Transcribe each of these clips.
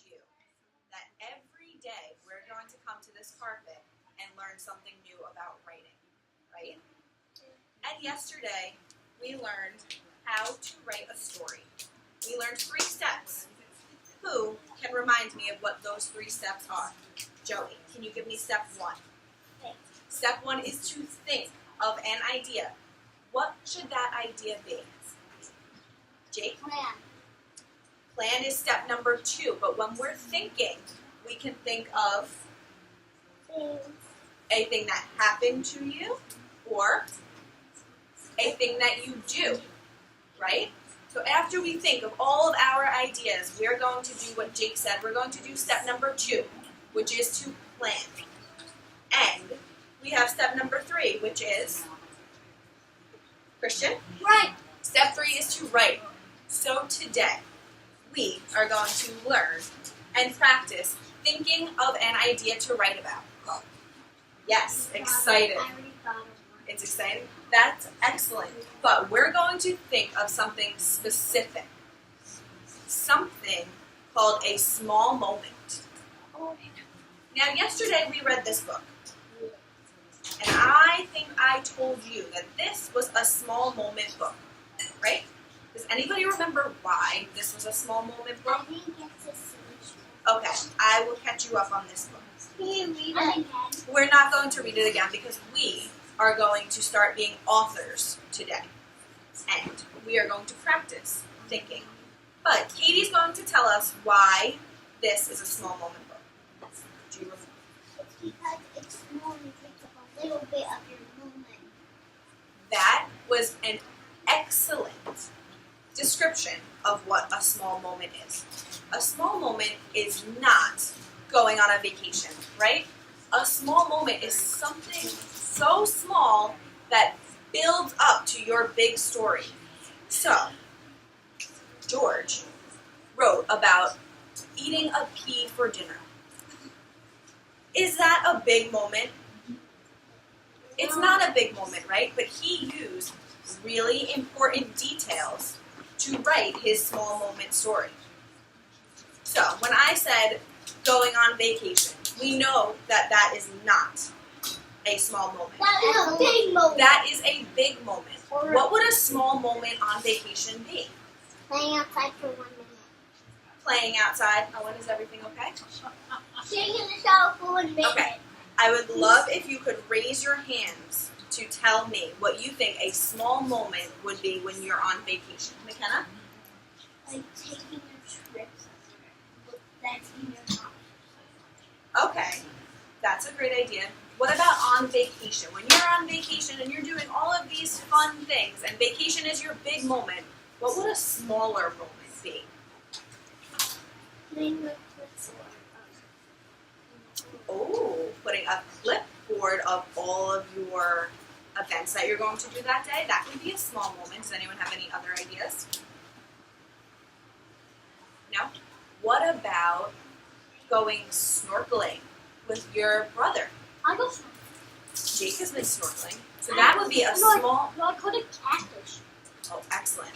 you that every day we're going to come to this carpet and learn something new about writing, right? And yesterday, we learned how to write a story. We learned 3 steps. Who can remind me of what those 3 steps are? Joey, can you give me step 1? Step 1 is to think of an idea. What should that idea be? Jake? Plan. Plan is step number 2, but when we're thinking, we can think of a thing that happened to you or a thing that you do, right? So after we think of all of our ideas, we're going to do what Jake said. We're going to do step number 2, which is to plan. And we have step number 3, which is, Christian? Right. Step 3 is to write. So today, we are going to learn and practice thinking of an idea to write about. Yes, excited. I already thought of one. It's exciting. That's excellent. But we're going to think of something specific. Something called a small moment. Now, yesterday we read this book. And I think I told you that this was a small moment book, right? Does anybody remember why this was a small moment book? I think it's a solution. Okay, I will catch you up on this book. Can you read it again? We're not going to read it again because we are going to start being authors today. And we are going to practice thinking. But Katie's going to tell us why this is a small moment book. Do you remember? It's because it's small and it takes up a little bit of your moment. That was an excellent description of what a small moment is. A small moment is not going on a vacation, right? A small moment is something so small that builds up to your big story. So, George wrote about eating a pea for dinner. Is that a big moment? It's not a big moment, right? But he used really important details to write his small moment story. So, when I said going on vacation, we know that that is not a small moment. That is a big moment. That is a big moment. What would a small moment on vacation be? Playing outside for 1 minute. Playing outside. Owen, is everything okay? Sitting in the shower for 1 minute. Okay. I would love if you could raise your hands to tell me what you think a small moment would be when you're on vacation. McKenna? Like taking a trip somewhere. That's in your house. Okay. That's a great idea. What about on vacation? When you're on vacation and you're doing all of these fun things and vacation is your big moment, what would a smaller moment be? Playing with clipboard. Oh, putting a clipboard of all of your events that you're going to do that day. That could be a small moment. Does anyone have any other ideas? No? What about going snorkeling with your brother? I go snorkeling. Jake has been snorkeling. So that would be a small... No, I caught a catfish. Oh, excellent.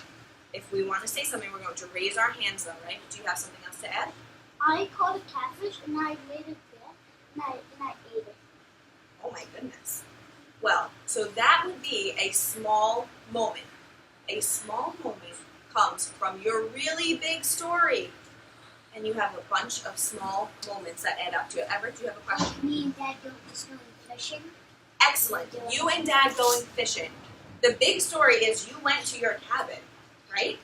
If we want to say something, we're going to raise our hands though, right? Do you have something else to add? I caught a catfish and I made it there and I ate it. Oh my goodness. Well, so that would be a small moment. A small moment comes from your really big story. And you have a bunch of small moments that add up to it. Everett, do you have a question? Me and Dad just going fishing. Excellent. You and Dad going fishing. The big story is you went to your cabin, right?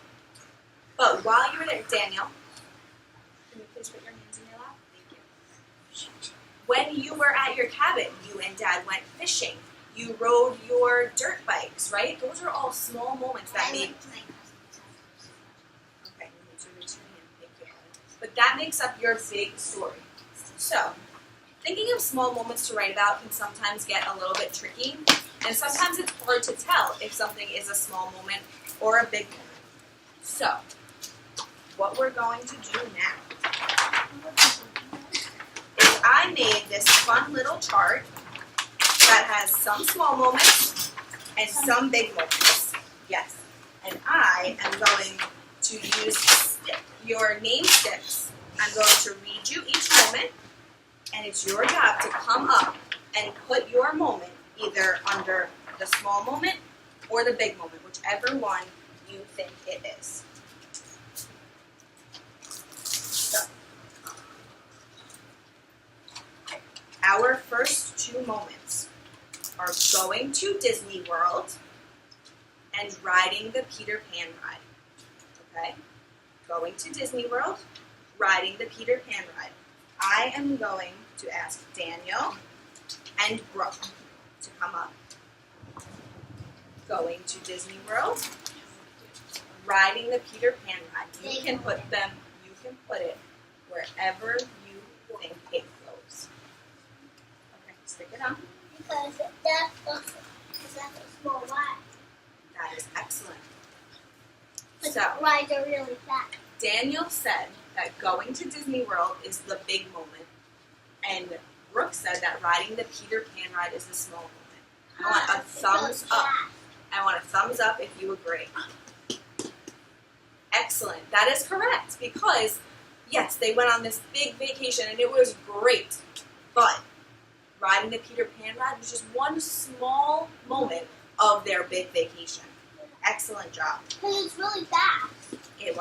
But while you were there, Daniel, can you please put your hands in your lap? Thank you. When you were at your cabin, you and Dad went fishing. You rode your dirt bikes, right? Those are all small moments that make... Okay, you need to raise your hand. Thank you. But that makes up your big story. So, thinking of small moments to write about can sometimes get a little bit tricky, and sometimes it's hard to tell if something is a small moment or a big moment. So, what we're going to do now is I made this fun little chart that has some small moments and some big moments. Yes. And I am going to use your name sticks I'm going to read you each moment, and it's your job to come up and put your moment either under the small moment or the big moment, whichever one you think it is. So, our first two moments are going to Disney World and riding the Peter Pan ride. Okay? Going to Disney World, riding the Peter Pan ride. I am going to ask Daniel and Brooke to come up. Going to Disney World, riding the Peter Pan ride. You can put it wherever you think it goes. Okay, stick it on. Because that's a small ride. That is excellent. But So, rides are really fast. Daniel said that going to Disney World is the big moment, and Brooke said that riding the Peter Pan ride is the small moment. I want a thumbs up. I want a thumbs up if you agree. Excellent. That is correct because, yes, they went on this big vacation and it was great, but riding the Peter Pan ride was just one small moment of their big vacation. Excellent job. Because it's really fast.